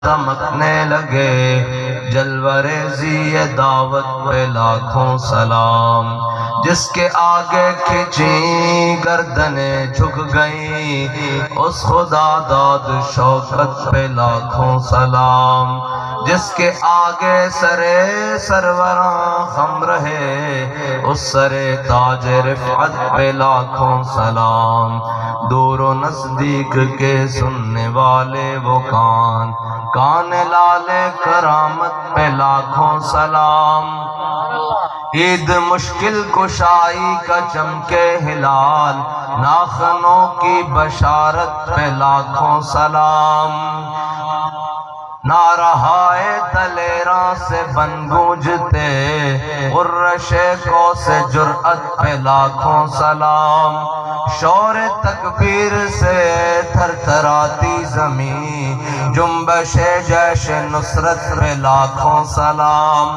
دمکنے لگے، جلوریزی دعوت پہ لاکھوں سلام۔ جس کے آگے کھچی گردنیں جھک گئیں، اس خدا داد شوکت پہ لاکھوں سلام۔ جس کے آگے سرے سروراں خم رہے، اس سرے تاج رفعت پہ لاکھوں سلام۔ دور و نزدیک کے سننے والے وہ کان لالے کرامت پہ لاکھوں سلام۔ عید مشکل کشائی کا چمکے ہلال، ناخنوں کی بشارت پہ لاکھوں سلام۔ نارہائے دلیراں سے بن گونجتے، غرش کوس جرأت پہ لاکھوں سلام۔ شور تکبیر سے تھر تھراتی زمین، جنبش جیش نصرت پہ لاکھوں سلام۔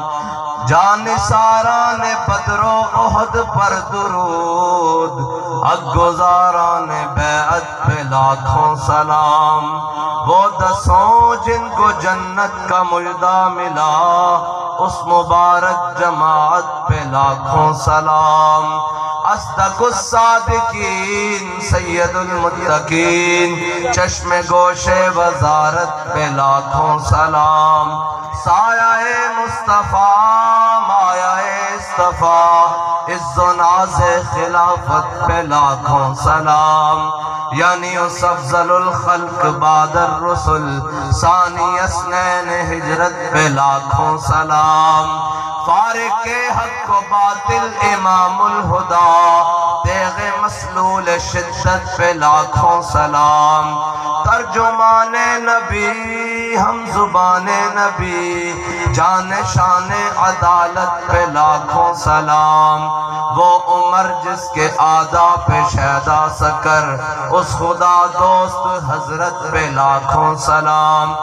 جانثاران بدر و احد پر درود، حق گزاران بیعت پہ لاکھوں سلام۔ وہ دسوں جن کو جنت کا مژدہ ملا، اس مبارک جماعت پہ لاکھوں سلام۔ اصدق الصادقین سید المتقین، چشم گوش وزارت پہ لاکھوں سلام۔ سایہ مصطفیٰ مایہ اصطفیٰ، عز و ناز خلافت پہ لاکھوں سلام۔ یعنی اس افضل الخلق بعد الرسل، ثانی اثنین ہجرت پہ لاکھوں سلام۔ فارق حق و باطل امام الہدا، تیغ مسلول شدت پہ لاکھوں سلام۔ ترجمان نبی ہم زبان نبی، جان شان عدالت پہ لاکھوں سلام۔ وہ عمر جس کے آداب پہ شیدا سکر، اس خدا دوست حضرت پہ لاکھوں سلام۔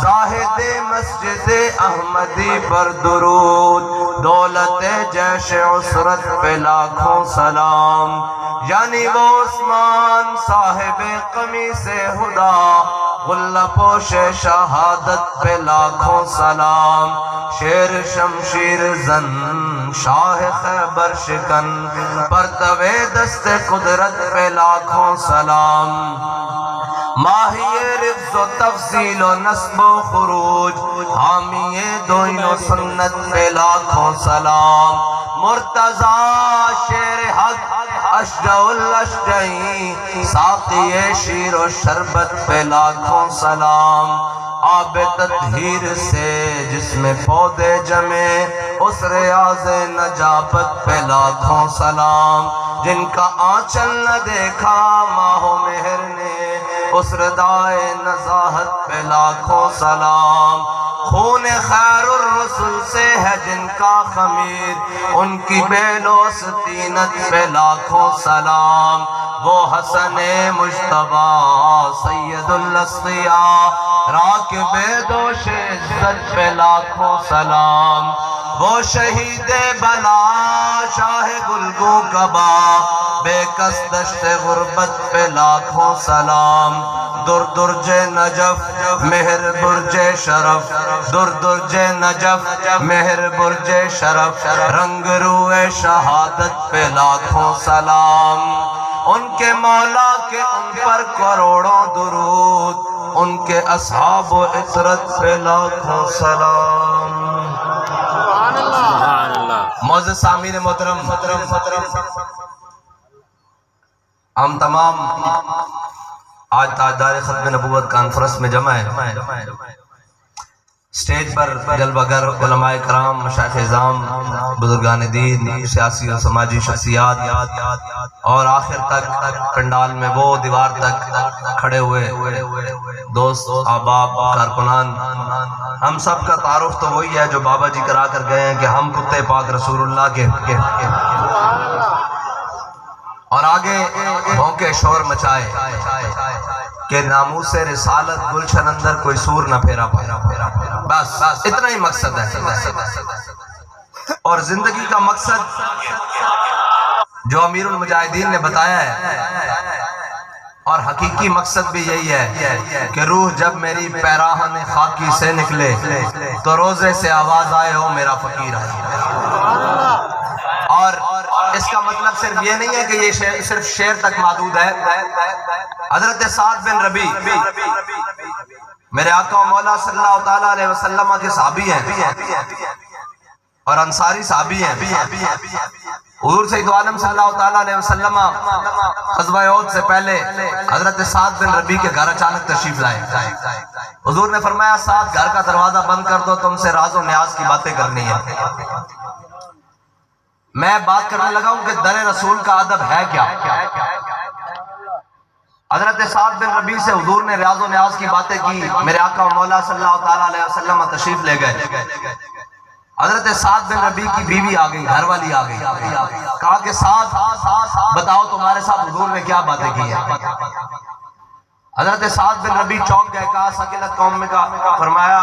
زاہد مسجد احمدی پر درود، دولت جیش عسرت پہ لاکھوں سلام۔ یعنی وہ عثمان صاحب قمیص ہدا، غلہ پوش شہادت پہ لاکھوں سلام۔ شیر شمشیر زن شاہ خیبر شکن، پرتو دست قدرت پہ لاکھوں سلام۔ ماہی رفظ و تفصیل و نسب و خروج، حامی دین و سنت پہ لاکھوں سلام۔ مرتضی شیر حق اشجع الاشجعین، ساقی شیر و شربت پہ لاکھوں سلام۔ آب تطہیر سے جس میں پودے جمے، اس ریاض نجابت پہ لاکھوں سلام۔ جن کا آنچل نہ دیکھا ماہ و مہر نے، اس ردائے نزاہت پہ لاکھوں سلام۔ خون خیر الرسل سے ہے جن کا خمیر، ان کی بے لوث طینت پہ لاکھوں سلام۔ وہ حسن مجتبیٰ سید الاصفیاء، راکب دوش عزت پہ لاکھوں سلام۔ وہ شہید بلا شاہ گلگوں کبا، بے کس دشت غربت پہ لاکھوں سلام۔ در درج نجف مہر برج شرف، در درج نجف مہر برج شرف، رنگ روئے شہادت پہ لاکھوں سلام۔ ان کے مولا کے ان پر کروڑوں درود، ان کے اصحاب و عطرت پہ لاکھوں سلام۔ معزز سامعین محترم، ہم تمام آج تاجدار ختم نبوت کانفرنس میں جمع ہے۔ سٹیج پر جلوہ گر علماء کرام، مشائخ اعظام، بزرگان دین، سیاسی و سماجی شخصیات، اور آخر تک پنڈال میں وہ دیوار تک کھڑے ہوئے دوست، احباب، کارکنان، ہم سب کا تعارف تو وہی ہے جو بابا جی کرا کر گئے ہیں کہ ہم کتے پاک رسول اللہ کے، اور آگے بھونکے شور مچائے کہ ناموس رسالت گلشن اندر کوئی سور نہ پھیرا پائے۔ بس اتنا ہی مقصد ہے، اور زندگی کا مقصد جو امیر المجاہدین نے بتایا ہے، اور حقیقی مقصد بھی یہی ہے کہ روح جب میری پیراہن خاکی سے نکلے تو روزے سے آواز آئے ہو میرا فقیر آئے۔ اور اس کا مطلب صرف یہ نہیں ہے کہ یہ صرف شعر تک محدود ہے۔ حضرت سعد بن ربیع میرے آقا و مولا صلی اللہ تعالیٰ علیہ وسلم کے صحابی ہیں اور انصاری صحابی ہیں۔ حضور سید عالم صلی اللہ تعالیٰ علیہ وسلم غزوہ احد سے پہلے حضرت سعد بن ربیع کے گھر اچانک تشریف لائے۔ حضور نے فرمایا سعد گھر کا دروازہ بند کر دو، تم سے راز و نیاز کی باتیں کرنی ہے۔ میں بات کرنے لگا ہوں کہ در رسول کا ادب ہے کیا۔ حضرت سعد بن ربیع سے حضور نے راز و نیاز کی باتیں کی۔ میرے آقا و مولا صلی اللہ تعالیٰ علیہ وسلم تشریف لے گئے۔ حضرت سعد بن ربیع کی بیوی آ گئی، گھر والی آ گئی، کہا کہ سعد بتاؤ تمہارے ساتھ حضور نے کیا باتیں کی ہیں۔ حضرت سعد بن ربیع چونک گئے، کہا ثقلت قوم میں کا، فرمایا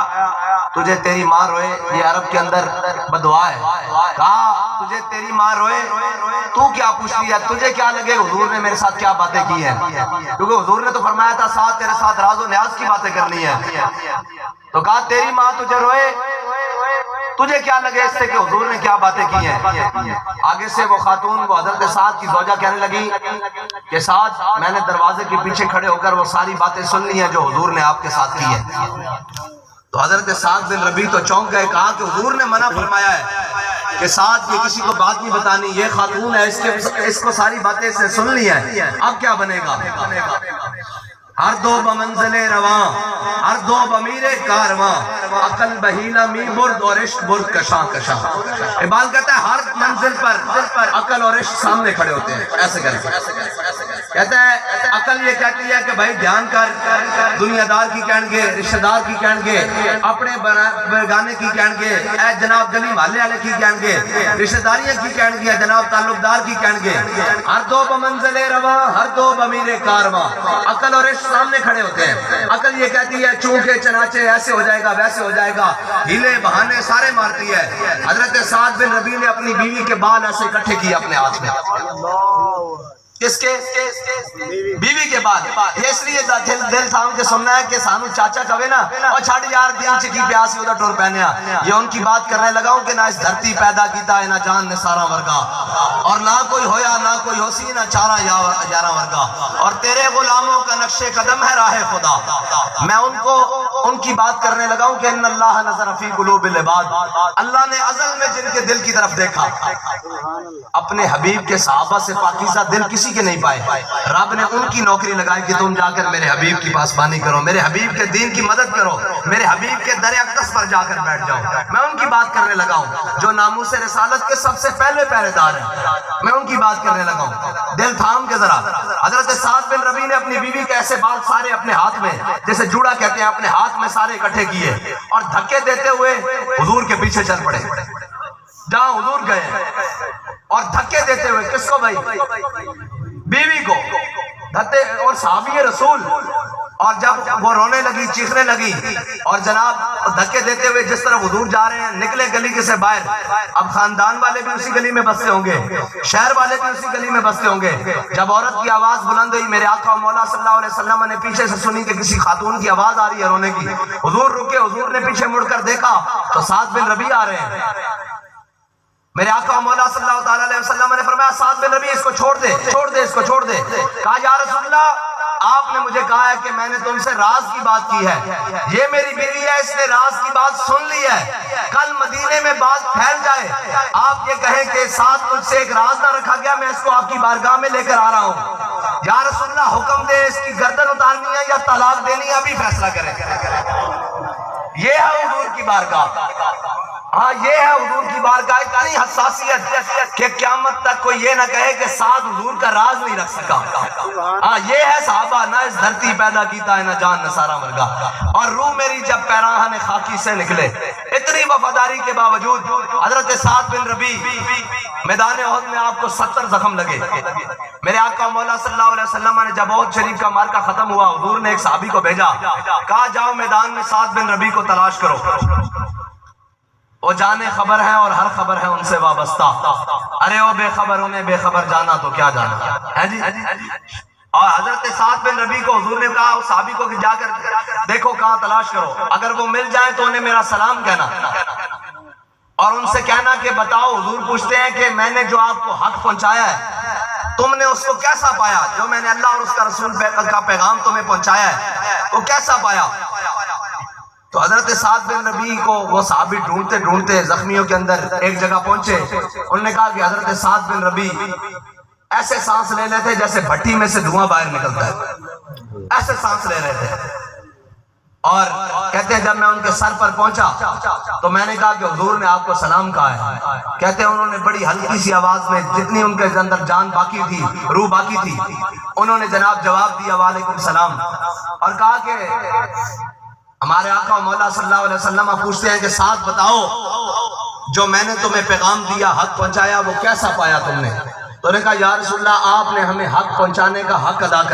تجھے تیری ماں روئے، یہ عرب کے اندر بدعا ہے۔ کہا تجھے تیری ماں روئے تو کیا پوچھتی ہے، تجھے کیا لگے حضور نے میرے ساتھ کیا باتیں کی ہیں، کیونکہ حضور نے تو فرمایا تھا سعد تیرے ساتھ راز و نیاز کی باتیں کرنی ہے۔ تو کہا تیری ماں تجھے روئے تجھے کیا لگے اس سے کہ حضور نے کیا باتیں کی ہیں۔ آگے سے وہ خاتون وہ حضرت سعد کی زوجہ کہنے لگی کہ سعد میں نے دروازے کے پیچھے کھڑے ہو کر وہ ساری باتیں سن لی ہیں جو حضور نے آپ کے ساتھ کی ہیں۔ تو حضرت سعد بن ربیع تو چونک گئے، کہا کہ حضور نے منع فرمایا ہے کہ سعد یہ کسی کو بات نہیں بتانی، یہ خاتون ہے اس کو ساری باتیں سے سن لی ہیں، اب کیا بنے گا۔ ہر دو بمنزل رواں، ہر دو بمیر کارواں، عقل بہیلا می برد اور عشق برد کشاں کشاں۔ اقبال کہتا ہے ہر منزل پر عقل اور عشق سامنے کھڑے ہوتے ہیں، ایسے کرتے کہتا ہے عقل یہ کہتی ہے کہ بھائی دھیان کر، دنیا دار کی کہن گے، رشتہ دار کی کہن گے، اپنے بیگانے کی کہن گے، اے جناب گلی محلے والے کی کہن گے، رشتہ داریاں کی کہن گے، جناب تعلق دار کی کہن گے۔ ہر دو بمنزل رواں، ہر دو بمیر کارواں، عقل اور عشق سامنے کھڑے ہوتے ہیں۔ عقل یہ کہتی ہے چونکہ چنانچہ ایسے ہو جائے گا ویسے ہو جائے گا، ہیلے بہانے سارے مارتی ہے۔ حضرت سعد بن ربیع نے اپنی بیوی کے بال ایسے اکٹھے کیے اپنے ہاتھ میں، کس کے؟ بیوی کے بال۔ یہ اس لیے دل تھام کے سننا ہے کہ سانو چاچا کہے نا اور چھاڑ یار دین چکی پیاسی ادھر ٹور پہنیا، یہ ان کی بات کرنے لگا ہوں کہ نہ اس دھرتی پیدا کیتا ہے نہ جان نے سارا ورگا، اور نہ کوئی ہویا نہ کوئی ہوسی نہ چارہ یارہ ورگا، اور تیرے غلاموں کا نقش قدم ہے راہ خدا۔ میں ان کی بات کرنے لگا ہوں کہ ان اللہ نظر فی قلوب العباد، اللہ نے ازل میں جن کے دل کی طرف دیکھا، اپنے حبیب کے صحابہ سے پاکیزہ دل کسی کے نہیں پائے، رب نے ان کی نوکری لگائی کہ تم جا کر میرے حبیب کی پاسبانی کرو، میرے حبیب کے دین کی مدد کرو، میرے حبیب کے در اقدس پر جا کر بیٹھ جاؤ۔ میں ان کی بات کرنے لگا ہوں جو ناموس رسالت کے سب سے پہلے پہرے دار ہیں، میں ان کی بات کرنے لگا ہوں۔ دل تھام کے ذرا، حضرت سعد بن ربیع نے اپنی بیوی کے ایسے بال سارے اپنے ہاتھ میں، جیسے جوڑا کہتے ہیں، اپنے ہاتھ میں سارے اکٹھے کیے اور دھکے دیتے ہوئے حضور کے پیچھے چل پڑے، جہاں حضور گئے، اور دھکے دیتے ہوئے کس کو بھائی؟ بیوی کو دھتے، اور صحابی رسول، اور جب وہ رونے لگی چیخنے لگی اور جناب دھکے دیتے ہوئے جس طرح حضور جا رہے ہیں، نکلے گلی کے سے باہر، اب خاندان والے بھی اسی گلی میں بستے ہوں گے، شہر والے بھی اسی گلی میں بستے ہوں گے، جب عورت کی آواز بلند ہوئی، میرے آقا و مولا صلی اللہ علیہ وسلم نے پیچھے سے سنی کہ کسی خاتون کی آواز آ رہی ہے رونے کی، حضور رکے، حضور نے پیچھے مڑ کر دیکھا تو سعد بن ربیع آ رہے ہیں۔ میرے آقا و مولا صلی اللہ تعالیٰ علیہ وسلم نے فرمایا سعد بن ربیع اس کو چھوڑ دے، چھوڑ دے، اس کو چھوڑ دے۔ کہا یا رسول اللہ آپ نے مجھے کہا ہے کہ میں نے تم سے راز کی بات کی ہے، یہ میری بیوی ہے، اس نے راز کی بات سن لی ہے، کل مدینے میں بات پھیل جائے، آپ یہ کہیں کہ سعد تجھ سے ایک راز نہ رکھا گیا، میں اس کو آپ کی بارگاہ میں لے کر آ رہا ہوں، یا رسول اللہ حکم دے اس کی گردن اتارنی ہے یا طلاق دینی ہے، ابھی فیصلہ کریں۔ یہ ہے حضور کی بارگاہ، ہاں یہ ہے حضور کی بارگاہ، اتنی حساسیت کہ قیامت تک کوئی یہ نہ کہے کہ سعد حضور کا راز نہیں رکھ سکا۔ ہاں یہ ہے صحابہ، نہ اس دھرتی پیدا کیتا ہے نہ جان نہ سارا مرگا، اور روح میری جب پیراہن خاکی سے نکلے، اتنی وفاداری کے باوجود حضرت سعد بن ربیع میدان احد میں آپ کو 70 زخم لگے۔ میرے آقا مولا صلی اللہ علیہ وسلم نے جب احد شریف کا مارکہ ختم ہوا، حضور نے ایک صحابی کو بھیجا، کہا جاؤ میدان میں سعد بن ربیع کو تلاش کرو، وہ جانے خبر ہیں اور ہر خبر ہے ان سے وابستہ، ارے وہ بے خبر انہیں بے خبر جانا تو کیا جانا ہے جی۔ اور حضرت سعد بن ربیع کو حضور نے کہا اس صحابی کو کہ جا کر دیکھو کہاں تلاش کرو، اگر وہ مل جائیں تو انہیں میرا سلام کہنا اور ان سے کہنا کہ بتاؤ، حضور پوچھتے ہیں کہ میں نے جو آپ کو حق پہنچایا ہے تم نے اس کو کیسا پایا؟ جو میں نے اللہ اور اس کا رسول کا پیغام تمہیں پہنچایا ہے وہ کیسا پایا؟ تو حضرت سعد بن ربیع کو وہ صحابی ڈھونڈتے ڈھونڈتے زخمیوں کے اندر ایک جگہ پہنچے. انہوں نے کہا کہ حضرت سعد بن ربیع ایسے سانس لے رہے تھے جیسے بھٹی میں سے دھواں باہر نکلتا ہے، ایسے سانس لے رہے تھے. اور کہتے ہیں جب میں ان کے سر پر پہنچا تو میں نے کہا کہ حضور نے آپ کو سلام کہا ہے. کہتے ہیں انہوں نے بڑی ہلکی سی آواز میں، جتنی ان کے اندر جان باقی تھی، روح باقی تھی، انہوں نے جناب جواب دیا وعلیکم السلام، اور کہا کہ ہمارے آقا و مولا صلی اللہ علیہ وسلم پوچھتے ہیں کہ ساتھ بتاؤ جو میں نے تمہیں پیغام دیا، حق پہنچایا، وہ کیسا پایا تم نے؟ تو نے کہا یا رسول اللہ آپ نے ہمیں حق پہنچانے کا حق ادا کر